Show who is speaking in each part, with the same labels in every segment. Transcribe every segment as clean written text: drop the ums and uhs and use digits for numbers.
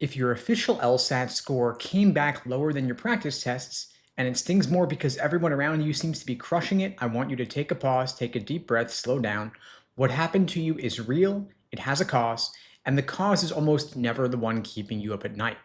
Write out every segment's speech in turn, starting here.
Speaker 1: If your official LSAT score came back lower than your practice tests, and it stings more because everyone around you seems to be crushing it, I want you to take a pause, take a deep breath, slow down. What happened to you is real, it has a cause, and the cause is almost never the one keeping you up at night.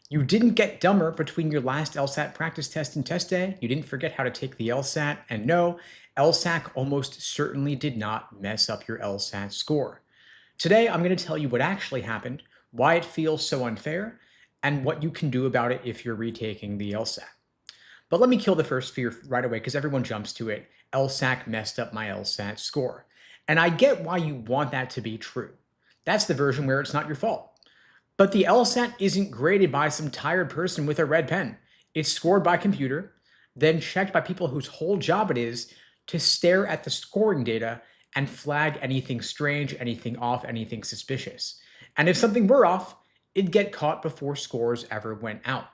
Speaker 1: You didn't get dumber between your last LSAT practice test and test day. You didn't forget how to take the LSAT. And no, LSAC almost certainly did not mess up your LSAT score. Today, I'm going to tell you what actually happened, why it feels so unfair, and what you can do about it if you're retaking the LSAT. But let me kill the first fear right away because everyone jumps to it. LSAC messed up my LSAT score. And I get why you want that to be true. That's the version where it's not your fault. But the LSAT isn't graded by some tired person with a red pen. It's scored by computer, then checked by people whose whole job it is to stare at the scoring data and flag anything strange, anything off, anything suspicious. And if something were off, it'd get caught before scores ever went out.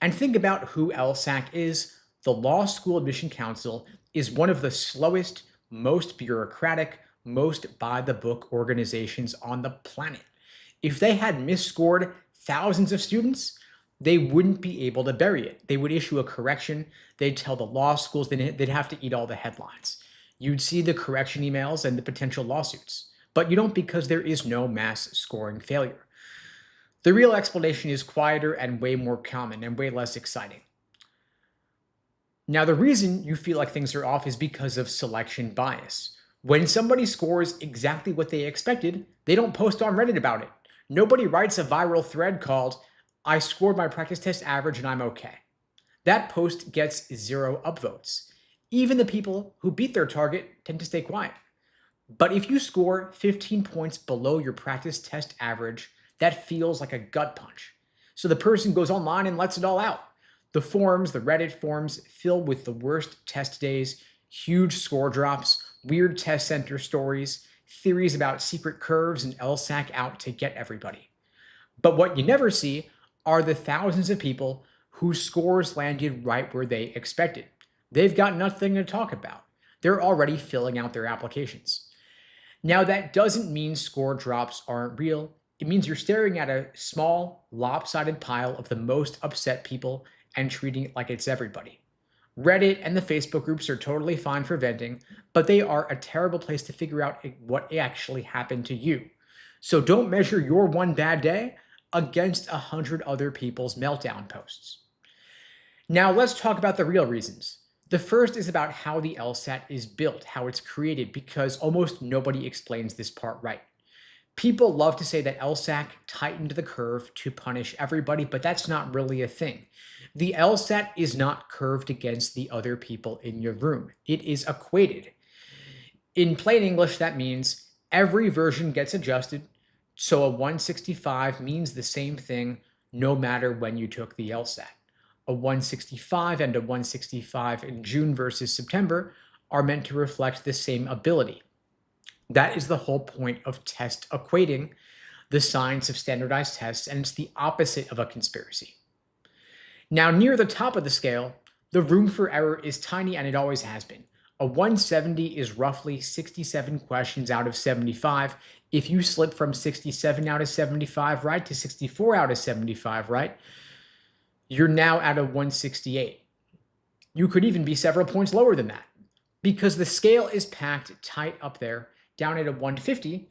Speaker 1: And think about who LSAC is. The Law School Admission Council is one of the slowest, most bureaucratic, most by-the-book organizations on the planet. If they had misscored thousands of students, they wouldn't be able to bury it. They would issue a correction. They'd tell the law schools they'd have to eat all the headlines. You'd see the correction emails and the potential lawsuits. But you don't because there is no mass scoring failure. The real explanation is quieter and way more common and way less exciting. Now, the reason you feel like things are off is because of selection bias. When somebody scores exactly what they expected, they don't post on Reddit about it. Nobody writes a viral thread called, "I scored my practice test average and I'm okay." That post gets 0 upvotes. Even the people who beat their target tend to stay quiet. But if you score 15 points below your practice test average, that feels like a gut punch. So the person goes online and lets it all out. The forums, the Reddit forums, fill with the worst test days, huge score drops, weird test center stories, theories about secret curves and LSAC out to get everybody. But what you never see are the thousands of people whose scores landed right where they expected. They've got nothing to talk about. They're already filling out their applications. Now, that doesn't mean score drops aren't real. It means you're staring at a small, lopsided pile of the most upset people and treating it like it's everybody. Reddit and the Facebook groups are totally fine for venting, but they are a terrible place to figure out what actually happened to you. So don't measure your one bad day against 100 other people's meltdown posts. Now let's talk about the real reasons. The first is about how the LSAT is built, how it's created, because almost nobody explains this part right. People love to say that LSAC tightened the curve to punish everybody, but that's not really a thing. The LSAT is not curved against the other people in your room. It is equated. In plain English, that means every version gets adjusted, so a 165 means the same thing no matter when you took the LSAT. A 165 and a 165 in June versus September are meant to reflect the same ability. That is the whole point of test equating, the science of standardized tests, and it's the opposite of a conspiracy. Now, near the top of the scale, the room for error is tiny, and it always has been. A 170 is roughly 67 questions out of 75. If you slip from 67 out of 75 right to 64 out of 75 right, you're now at a 168. You could even be several points lower than that. Because the scale is packed tight up there, down at a 150,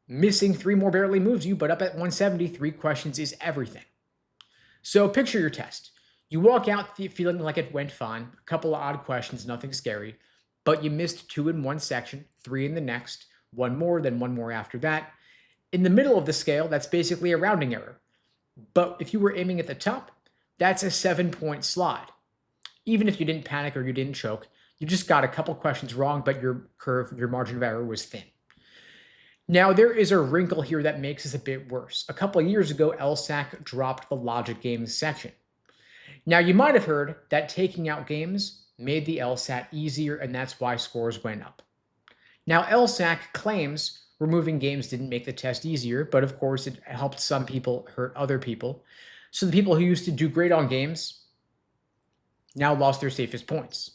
Speaker 1: missing 3 more barely moves you, but up at 170, 3 questions is everything. So picture your test. You walk out feeling like it went fine, a couple of odd questions, nothing scary, but you missed 2 in one section, 3 in the next, 1 more, then 1 more after that. In the middle of the scale, that's basically a rounding error. But if you were aiming at the top, that's a 7-point slide. Even if you didn't panic or you didn't choke, you just got a couple questions wrong, but your margin of error was thin. Now, there is a wrinkle here that makes this a bit worse. A couple of years ago, LSAC dropped the logic games section. Now, you might have heard that taking out games made the LSAT easier, and that's why scores went up. Now, LSAC claims removing games didn't make the test easier, but of course it helped some people hurt other people. So the people who used to do great on games now lost their safest points.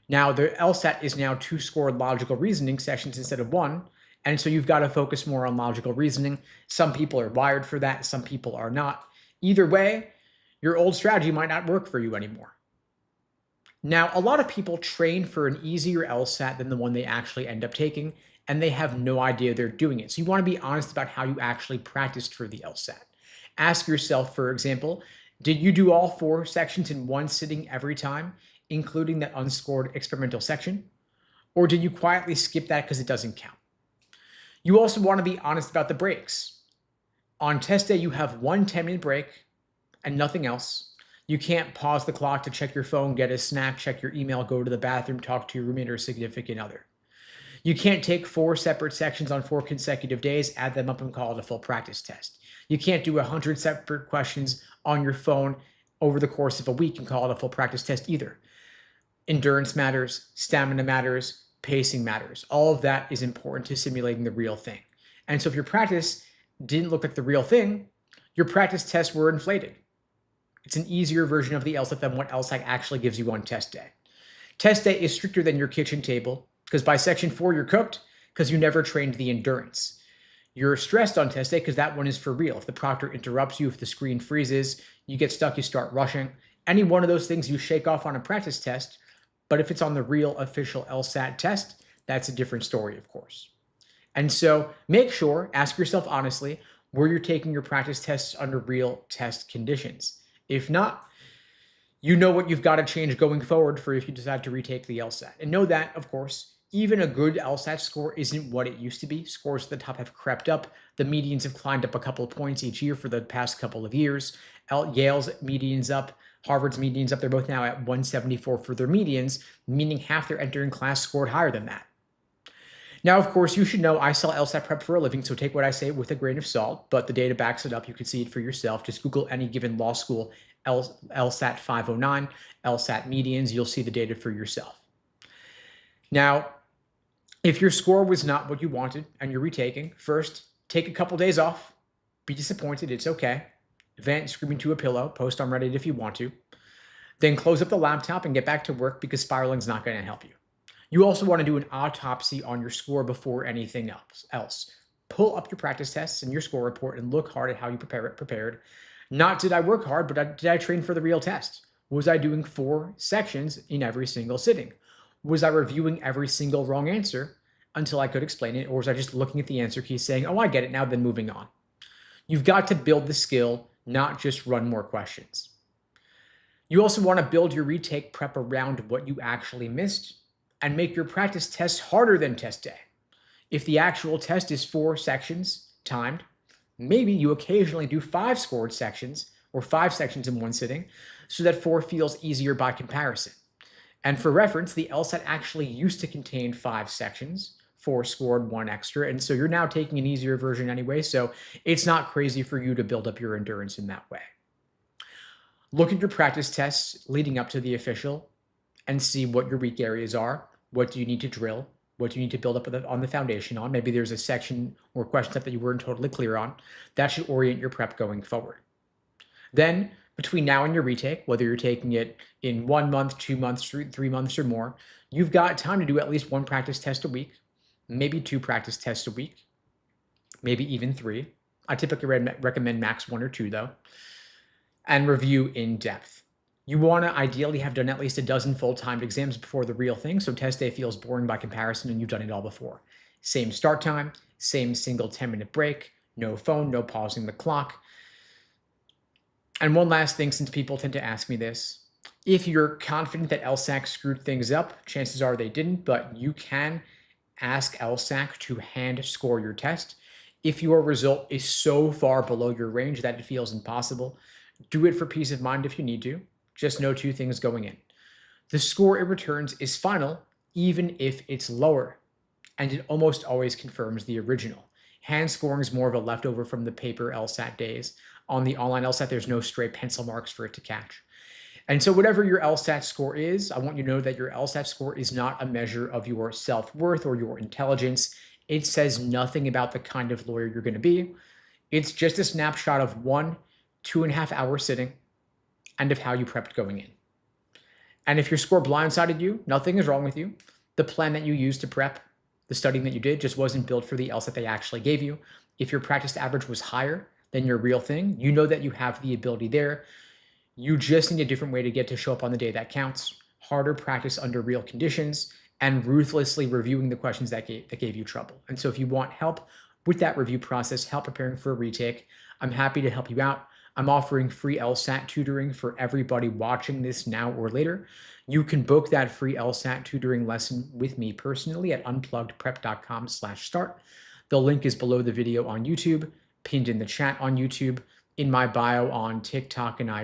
Speaker 1: Now, the LSAT is now 2 scored logical reasoning sessions instead of 1, And so you've got to focus more on logical reasoning. Some people are wired for that, some people are not. Either way, your old strategy might not work for you anymore. Now, a lot of people train for an easier LSAT than the one they actually end up taking, and they have no idea they're doing it. So you want to be honest about how you actually practiced for the LSAT. Ask yourself, for example, did you do all 4 sections in one sitting every time, including that unscored experimental section? Or did you quietly skip that because it doesn't count? You also want to be honest about the breaks. On test day, you have one 10-minute break and nothing else. You can't pause the clock to check your phone, get a snack, check your email, go to the bathroom, talk to your roommate or significant other. You can't take 4 separate sections on 4 consecutive days, add them up and call it a full practice test. You can't do 100 separate questions on your phone over the course of a week and call it a full practice test either. Endurance matters, stamina matters, pacing matters. All of that is important to simulating the real thing. And so if your practice didn't look like the real thing, your practice tests were inflated. It's an easier version of the LSAT than what LSAC actually gives you on test day. Test day is stricter than your kitchen table because by section 4, you're cooked because you never trained the endurance. You're stressed on test day because that one is for real. If the proctor interrupts you, if the screen freezes, you get stuck, you start rushing. Any one of those things you shake off on a practice test, but if it's on the real official LSAT test, that's a different story, of course. And so make sure, ask yourself honestly, where you're taking your practice tests under real test conditions. If not, you know what you've got to change going forward for if you decide to retake the LSAT. And know that, of course, even a good LSAT score isn't what it used to be. Scores at the top have crept up. The medians have climbed up a couple of points each year for the past couple of years. Yale's median's up. Harvard's median's up. They're both now at 174 for their medians, meaning half their entering class scored higher than that. Now, of course, you should know I sell LSAT prep for a living, so take what I say with a grain of salt, but the data backs it up. You can see it for yourself. Just Google any given law school LSAT 509, LSAT medians. You'll see the data for yourself. Now, if your score was not what you wanted and you're retaking, first, take a couple days off. Be disappointed. It's okay. Vent, screaming to a pillow. Post on Reddit if you want to. Then close up the laptop and get back to work because spiraling's not going to help you. You also want to do an autopsy on your score before anything else. Pull up your practice tests and your score report and look hard at how you prepared. Not did I work hard, but did I train for the real test? Was I doing 4 sections in every single sitting? Was I reviewing every single wrong answer until I could explain it? Or was I just looking at the answer key saying, oh, I get it now, then moving on? You've got to build the skill, not just run more questions. You also want to build your retake prep around what you actually missed and make your practice tests harder than test day. If the actual test is 4 sections timed, maybe you occasionally do 5 scored sections or 5 sections in one sitting so that 4 feels easier by comparison. And for reference, the LSAT actually used to contain 5 sections, 4 scored, 1 extra. And so you're now taking an easier version anyway. So it's not crazy for you to build up your endurance in that way. Look at your practice tests leading up to the official and see what your weak areas are. What do you need to drill? What do you need to build up on the foundation on? Maybe there's a section or question set that you weren't totally clear on. That should orient your prep going forward. Then between now and your retake, whether you're taking it in 1 month, 2 months, 3 months or more, you've got time to do at least 1 practice test a week, maybe 2 practice tests a week, maybe even 3. I typically recommend max 1 or 2 though, and review in depth. You want to ideally have done at least a dozen full-timed exams before the real thing, so test day feels boring by comparison and you've done it all before. Same start time, same single 10-minute break, no phone, no pausing the clock. And one last thing, since people tend to ask me this, if you're confident that LSAC screwed things up, chances are they didn't, but you can ask LSAC to hand score your test. If your result is so far below your range that it feels impossible, do it for peace of mind if you need to. Just know 2 things going in. The score it returns is final, even if it's lower, and it almost always confirms the original. Hand scoring is more of a leftover from the paper LSAT days. On the online LSAT, there's no stray pencil marks for it to catch. And so whatever your LSAT score is, I want you to know that your LSAT score is not a measure of your self-worth or your intelligence. It says nothing about the kind of lawyer you're going to be. It's just a snapshot of 1 2.5 hour sitting and of how you prepped going in. And if your score blindsided you, nothing is wrong with you. The plan that you used to prep The studying that you did just wasn't built for the LSAT they actually gave you. If your practice average was higher than your real thing, you know that you have the ability there. You just need a different way to get to show up on the day that counts, harder practice under real conditions, and ruthlessly reviewing the questions that gave you trouble. And so if you want help with that review process, help preparing for a retake, I'm happy to help you out. I'm offering free LSAT tutoring for everybody watching this now or later. You can book that free LSAT tutoring lesson with me personally at unpluggedprep.com/start. The link is below the video on YouTube, pinned in the chat on YouTube, in my bio on TikTok and